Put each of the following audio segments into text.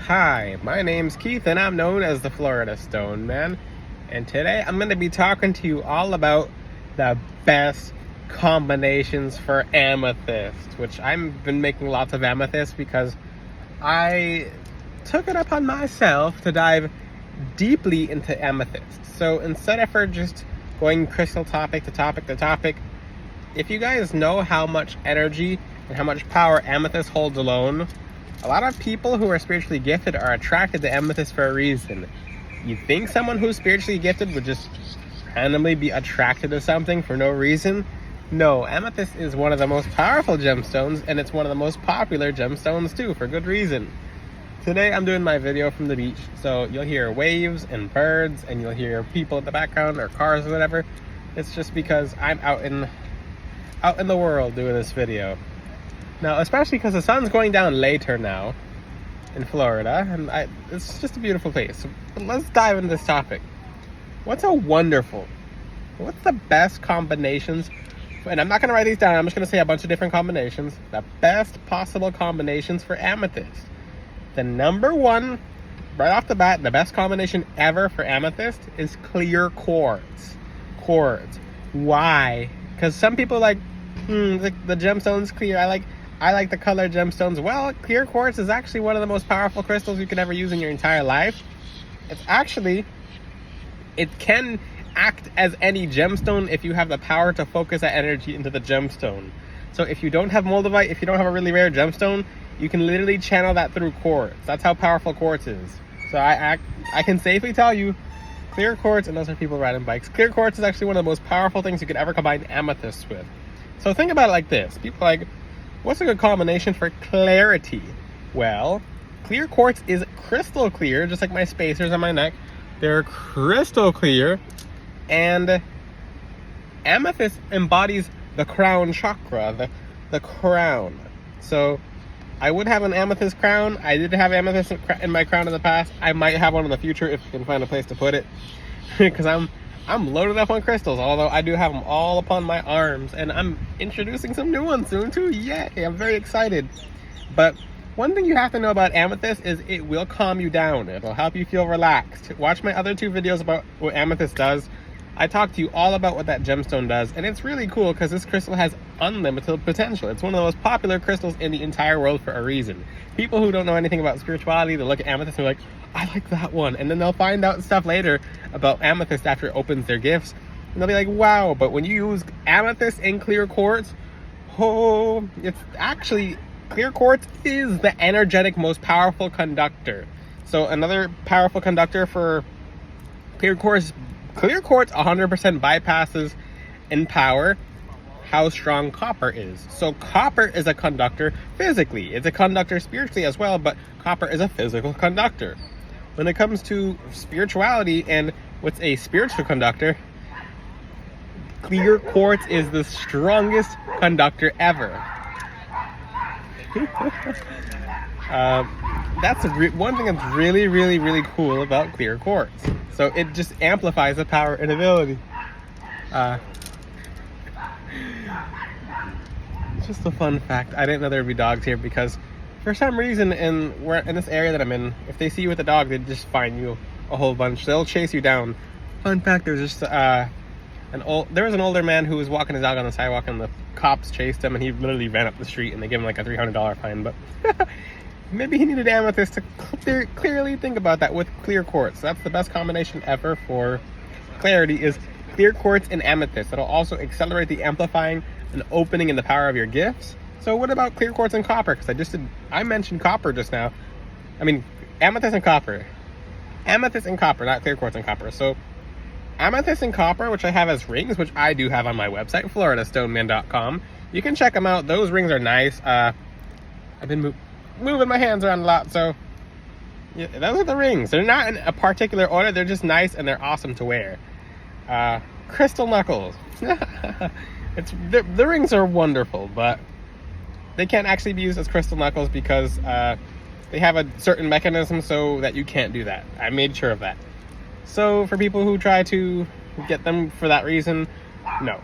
Hi, my name's Keith and I'm known as the Florida Stone Man. And today I'm going to be talking to you all about the best combinations for amethyst, which I've been making lots of amethyst because I took it upon myself to dive deeply into amethyst. So instead of just going crystal topic to topic to topic, if you guys know how much energy and how much power amethyst holds alone, a lot of people who are spiritually gifted are attracted to amethyst for a reason. You think someone who's spiritually gifted would just randomly be attracted to something for no reason? No, amethyst is one of the most powerful gemstones, and it's one of the most popular gemstones too, for good reason. Today I'm doing my video from the beach, so you'll hear waves and birds, and you'll hear people in the background or cars or whatever. It's just because I'm out in the world doing this video. Now, especially because the sun's going down later now in Florida, and it's just a beautiful place. So let's dive into this topic. What's the best combinations? And I'm not going to write these down, I'm just going to say a bunch of different combinations. The best possible combinations for amethyst. The number one, right off the bat, the best combination ever for amethyst is clear quartz. Why? Because some people are like, the gemstone's clear. I like the color gemstones. Well, clear quartz is actually one of the most powerful crystals you could ever use in your entire life. It can act as any gemstone if you have the power to focus that energy into the gemstone. So if you don't have moldavite, if you don't have a really rare gemstone, you can literally channel that through quartz. That's how powerful quartz is. So I can safely tell you, clear quartz, and those are people riding bikes, clear quartz is actually one of the most powerful things you could ever combine amethyst with. So think about it like this. People are like, what's a good combination for clarity? Well, clear quartz is crystal clear, just like my spacers on my neck. They're crystal clear, and amethyst embodies the crown chakra, the crown. So I would have an amethyst crown. I did have amethyst in my crown in the past. I might have one in the future if I can find a place to put it, because I'm loaded up on crystals, although I do have them all upon my arms, and I'm introducing some new ones soon too. Yay, I'm very excited. But one thing you have to know about amethyst is it will calm you down. It'll help you feel relaxed. Watch my other two videos about what amethyst does. I talk to you all about what that gemstone does, and it's really cool because this crystal has unlimited potential. It's one of the most popular crystals in the entire world for a reason. People who don't know anything about spirituality, they look at amethyst and they're like, I like that one, and then they'll find out stuff later about amethyst after it opens their gifts, and they'll be like, wow. But when you use amethyst and clear quartz, it's actually, clear quartz is the energetic most powerful conductor. So another powerful conductor for clear quartz 100% bypasses in power how strong copper is. So copper is a conductor physically. It's a conductor spiritually as well, but copper is a physical conductor. When it comes to spirituality and what's a spiritual conductor, clear quartz is the strongest conductor ever. That's one thing that's really, really, really cool about clear quartz. So it just amplifies the power and ability. Just a fun fact. I didn't know there'd be dogs here because for some reason in this area that I'm in, if they see you with a dog, they just find you a whole bunch. They'll chase you down. Fun fact, there was an older man who was walking his dog on the sidewalk, and the cops chased him, and he literally ran up the street, and they gave him like a $300 fine. But maybe he needed amethyst to clearly think about that with clear quartz. That's the best combination ever for clarity, is clear quartz and amethyst. It'll also accelerate the amplifying and opening in the power of your gifts. So what about clear quartz and copper? Because I mentioned copper just now. I mean, amethyst and copper. Amethyst and copper, not clear quartz and copper. So amethyst and copper, which I have as rings, which I do have on my website, floridastoneman.com. You can check them out. Those rings are nice. I've been moving my hands around a lot, so yeah, those are the rings. They're not in a particular order. They're just nice, and they're awesome to wear. Crystal knuckles. The rings are wonderful, but they can't actually be used as crystal knuckles because they have a certain mechanism so that you can't do that. I made sure of that. So for people who try to get them for that reason, no.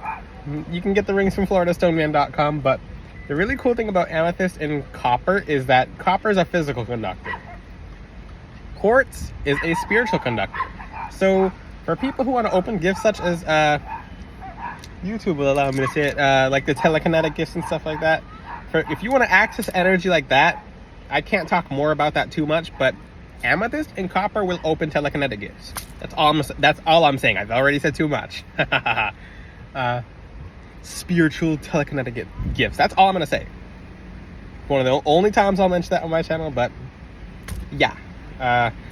You can get the rings from floridastoneman.com, but the really cool thing about amethyst and copper is that copper is a physical conductor. Quartz is a spiritual conductor. So for people who want to open gifts such as YouTube will allow me to say it, like the telekinetic gifts and stuff like that. If you want to access energy like that, I can't talk more about that too much, but amethyst and copper will open telekinetic gifts. That's all I'm saying. I've already said too much. Spiritual telekinetic gifts. That's all I'm going to say. One of the only times I'll mention that on my channel, but yeah.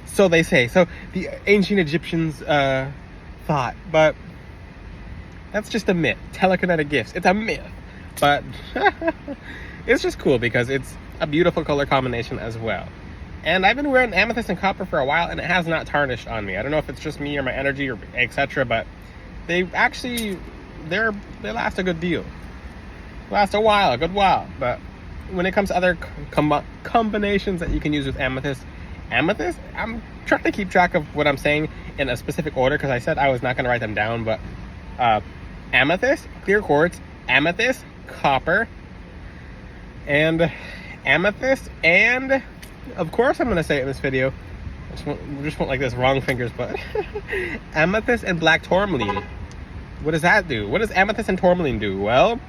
So they say. So the ancient Egyptians thought, but that's just a myth. Telekinetic gifts. It's a myth. But it's just cool because it's a beautiful color combination as well. And I've been wearing amethyst and copper for a while, and it has not tarnished on me. I don't know if it's just me or my energy or etc., but they actually, they last a good deal. Last a while, a good while. But when it comes to other combinations that you can use with amethyst, I'm trying to keep track of what I'm saying in a specific order because I said I was not going to write them down, but amethyst, clear quartz, amethyst, copper, and amethyst, and of course I'm going to say it in this video, just won't like this, wrong fingers, but amethyst and black tourmaline. What does that do? What does amethyst and tourmaline do? Well,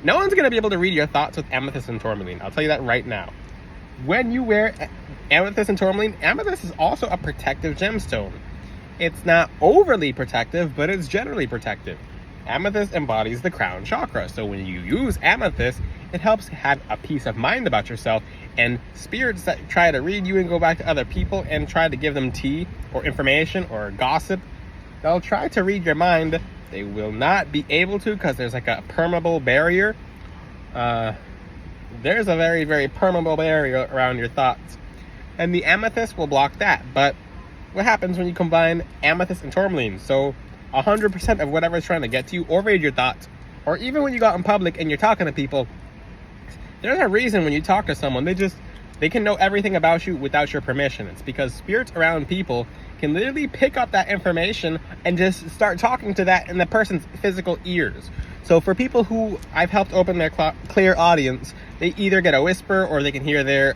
no one's going to be able to read your thoughts with amethyst and tourmaline. I'll tell you that right now. When you wear amethyst and tourmaline, amethyst is also a protective gemstone. It's not overly protective, but it's generally protective. Amethyst embodies the crown chakra, so when you use amethyst, it helps have a peace of mind about yourself, and spirits that try to read you and go back to other people and try to give them tea or information or gossip, they'll try to read your mind. They will not be able to because there's like a permeable barrier. There's a very, very permeable barrier around your thoughts, and the amethyst will block that. But what happens when you combine amethyst and tourmaline? So 100% of whatever's trying to get to you or read your thoughts, or even when you go out in public and you're talking to people, there's a reason when you talk to someone, they can know everything about you without your permission. It's because spirits around people can literally pick up that information and just start talking to that in the person's physical ears. So for people who I've helped open their clear audience, they either get a whisper or they can hear their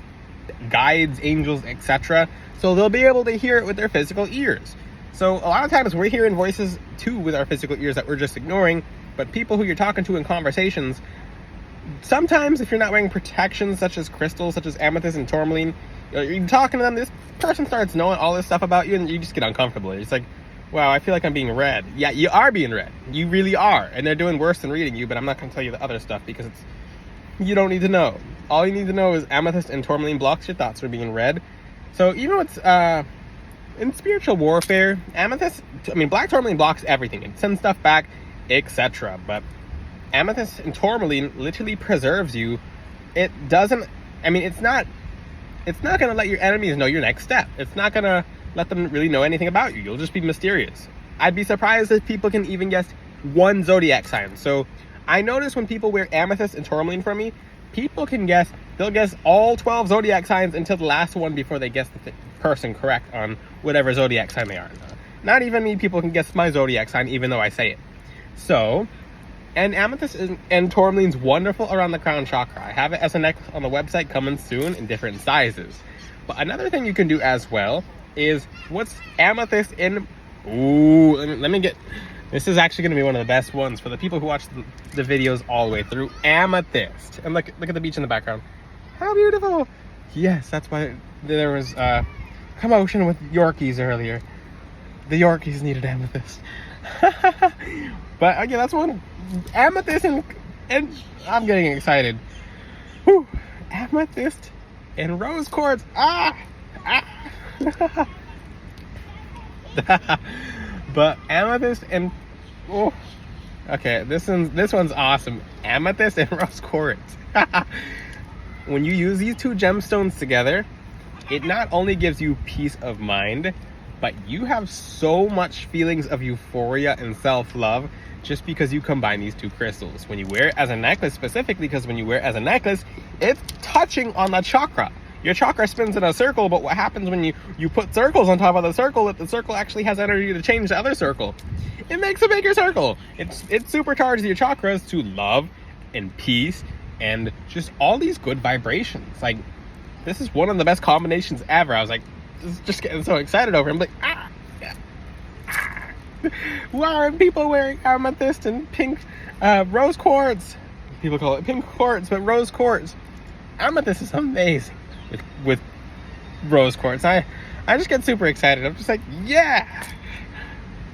guides, angels, etc. So they'll be able to hear it with their physical ears. So a lot of times we're hearing voices too with our physical ears that we're just ignoring, but people who you're talking to in conversations, sometimes if you're not wearing protections such as crystals, such as amethyst and tourmaline, you're talking to them, this person starts knowing all this stuff about you and you just get uncomfortable. It's like, wow, I feel like I'm being read. Yeah, you are being read. You really are. And they're doing worse than reading you, but I'm not going to tell you the other stuff because you don't need to know. All you need to know is amethyst and tourmaline blocks your thoughts from being read. So even what's in spiritual warfare, black tourmaline blocks everything. It sends stuff back, etc. But amethyst and tourmaline literally preserves you. It doesn't, it's not going to let your enemies know your next step. It's not going to let them really know anything about you. You'll just be mysterious. I'd be surprised if people can even guess one zodiac sign. So I notice when people wear amethyst and tourmaline from me, people can guess, they'll guess all 12 zodiac signs until the last one before they guess the person correct on whatever zodiac sign they are. Not even me, people can guess my zodiac sign even though I say it. So, and amethyst and tourmaline's wonderful around the crown chakra. I have it as a necklace on the website coming soon in different sizes. But another thing you can do as well is what's amethyst in... Ooh, let me get... This is actually going to be one of the best ones for the people who watch the videos all the way through. Amethyst. And look at the beach in the background. How beautiful. Yes, that's why there was commotion with Yorkies earlier. The Yorkies needed amethyst. But again, that's one. Amethyst and I'm getting excited. Whew. Amethyst and rose quartz. But amethyst and okay, this one's awesome. Amethyst and rose quartz. When you use these two gemstones together, it not only gives you peace of mind, but you have so much feelings of euphoria and self-love just because you combine these two crystals. When you wear it as a necklace, specifically because when you wear it as a necklace, it's touching on the chakra. Your chakra spins in a circle, but what happens when you put circles on top of the circle, that the circle actually has energy to change the other circle. It makes a bigger circle. It supercharges your chakras to love and peace and just all these good vibrations. Like, this is one of the best combinations ever. I was like, just getting so excited over it. I'm like, why aren't people wearing amethyst and pink rose quartz? People call it pink quartz, but rose quartz. Amethyst is amazing with rose quartz. I just get super excited. I'm just like, yeah.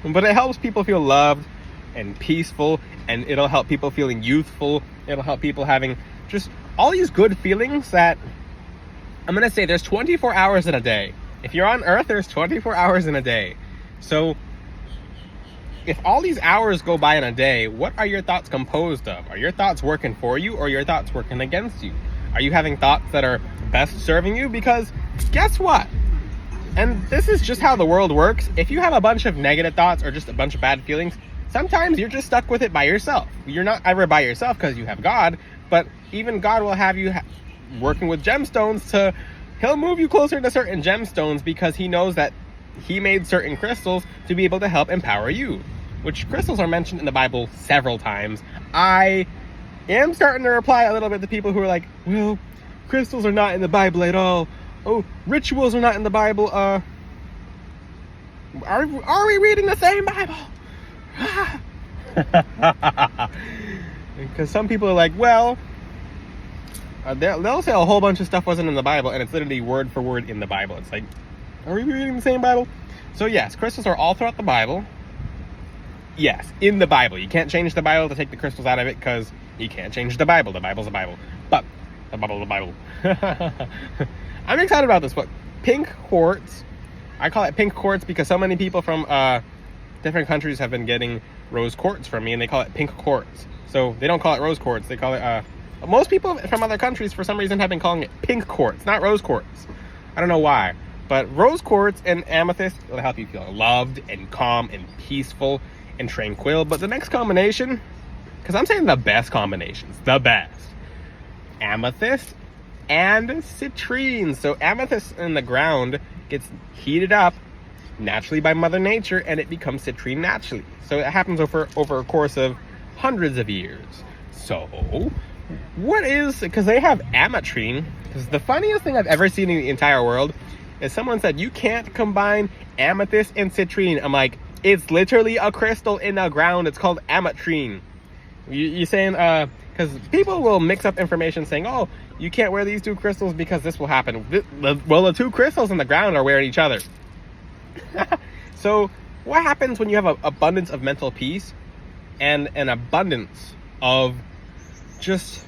But it helps people feel loved and peaceful, and it'll help people feeling youthful. It'll help people having just all these good feelings that, I'm going to say, there's 24 hours in a day. If you're on Earth, there's 24 hours in a day. So if all these hours go by in a day, what are your thoughts composed of? Are your thoughts working for you, or are your thoughts working against you? Are you having thoughts that are best serving you? Because guess what? And this is just how the world works. If you have a bunch of negative thoughts or just a bunch of bad feelings, sometimes you're just stuck with it by yourself. You're not ever by yourself because you have God, but even God will have you working with gemstones he'll move you closer to certain gemstones because he knows that he made certain crystals to be able to help empower you, which crystals are mentioned in the Bible several times. I am starting to reply a little bit to people who are like, well, crystals are not in the Bible at all. Oh, rituals are not in the Bible. Are we reading the same Bible? Because some people are like, well, they'll say a whole bunch of stuff wasn't in the Bible, and it's literally word for word in the Bible. It's like, are we reading the same Bible? So yes, crystals are all throughout the Bible. Yes, in the Bible. You can't change the Bible to take the crystals out of it because you can't change the Bible. The Bible's the Bible. But the Bible. I'm excited about this book. Pink quartz. I call it pink quartz because so many people from different countries have been getting rose quartz from me, and they call it pink quartz. So they don't call it rose quartz. They call it... most people from other countries, for some reason, have been calling it pink quartz, not rose quartz. I don't know why. But rose quartz and amethyst will help you feel loved and calm and peaceful and tranquil. But the next combination, because I'm saying the best combinations, the best, amethyst and citrine. So amethyst in the ground gets heated up naturally by Mother Nature, and it becomes citrine naturally. So it happens over a course of hundreds of years. So what is, because they have ametrine, because the funniest thing I've ever seen in the entire world is someone said you can't combine amethyst and citrine. I'm like, it's literally a crystal in the ground. It's called ametrine. You're saying, because people will mix up information saying, oh, you can't wear these two crystals because this will happen. Well, the two crystals in the ground are wearing each other. So what happens when you have an abundance of mental peace and an abundance of just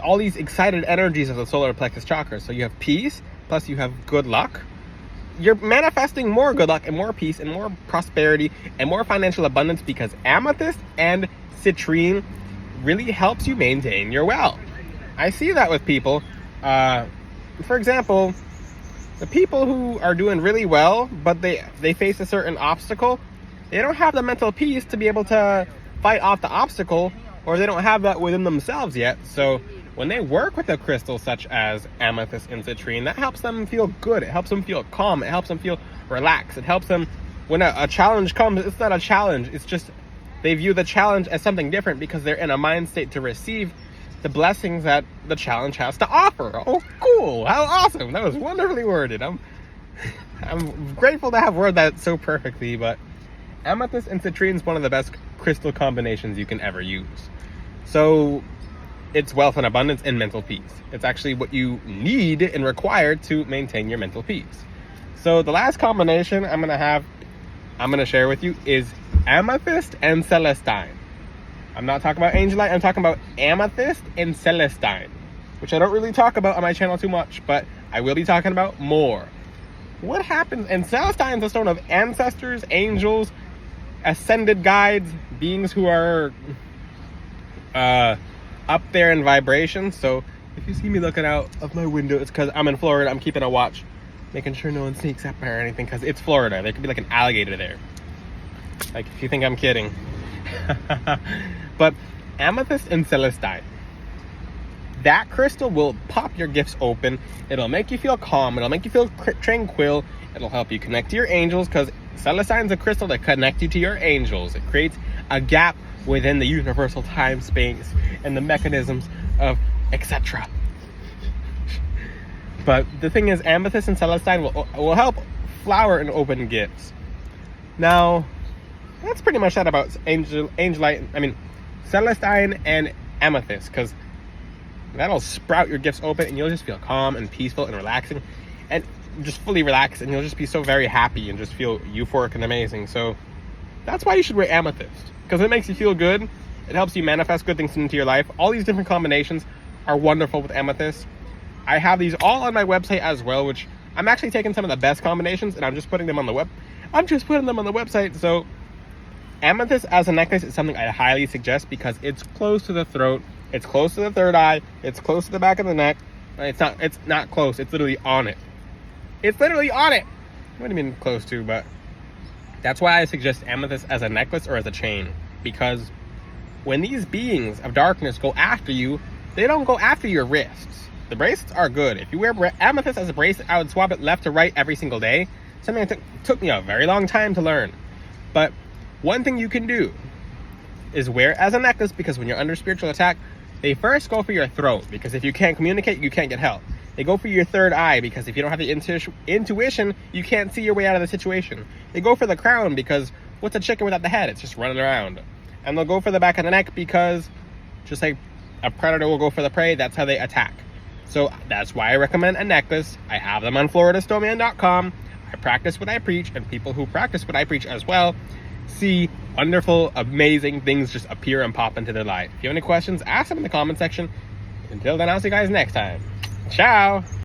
all these excited energies of the solar plexus chakra? So you have peace, plus you have good luck. You're manifesting more good luck and more peace and more prosperity and more financial abundance because amethyst and citrine really helps you maintain your wealth. I see that with people. For example, the people who are doing really well, but they face a certain obstacle, they don't have the mental peace to be able to fight off the obstacle, or they don't have that within themselves yet. So when they work with a crystal such as amethyst and citrine, that helps them feel good. It helps them feel calm. It helps them feel relaxed. It helps them when a challenge comes. It's not a challenge. It's just they view the challenge as something different because they're in a mind state to receive the blessings that the challenge has to offer. Oh, cool. How awesome. That was wonderfully worded. I'm grateful to have worded that so perfectly, but amethyst and citrine is one of the best crystal combinations you can ever use. So it's wealth and abundance and mental peace. It's actually what you need and require to maintain your mental peace. So the last combination I'm going to share with you is amethyst and celestine. I'm not talking about angelite. I'm talking about amethyst and celestine, which I don't really talk about on my channel too much, but I will be talking about more. What happens? And celestine is a stone of ancestors, angels, ascended guides, beings who are up there in vibration. So if you see me looking out of my window, it's because I'm in Florida. I'm keeping a watch, making sure no one sneaks up or anything, because it's Florida. There could be like an alligator there. Like, if you think I'm kidding. But amethyst and celestine, that crystal will pop your gifts open. It'll make you feel calm. It'll make you feel tranquil. It'll help you connect to your angels, because celestine is a crystal that connects you to your angels. It creates a gap within the universal time space and the mechanisms of etc. But the thing is, amethyst and celestine will help flower and open gifts. Now, that's pretty much that about celestine and amethyst, because that'll sprout your gifts open and you'll just feel calm and peaceful and relaxing and just fully relaxed, and you'll just be so very happy and just feel euphoric and amazing. So that's why you should wear amethyst, because it makes you feel good. It helps you manifest good things into your life. All these different combinations are wonderful with amethyst. I have these all on my website as well, which I'm actually taking some of the best combinations and I'm just putting them on the website. So amethyst as a necklace is something I highly suggest, because it's close to the throat, it's close to the third eye, it's close to the back of the neck. It's not close, it's literally on it. It's literally on it. What do you mean close to? But that's why I suggest amethyst as a necklace or as a chain, because when these beings of darkness go after you, they don't go after your wrists. The bracelets are good. If you wear amethyst as a bracelet, I would swap it left to right every single day. Something that took me a very long time to learn. But one thing you can do is wear it as a necklace, because when you're under spiritual attack, they first go for your throat, because if you can't communicate, you can't get help. They go for your third eye, because if you don't have the intuition, you can't see your way out of the situation. They go for the crown, because what's a chicken without the head? It's just running around. And they'll go for the back of the neck, because just like a predator will go for the prey, that's how they attack. So that's why I recommend a necklace. I have them on floridasnowman.com. I practice what I preach, and people who practice what I preach as well see wonderful, amazing things just appear and pop into their life. If you have any questions, ask them in the comment section. Until then, I'll see you guys next time. Ciao!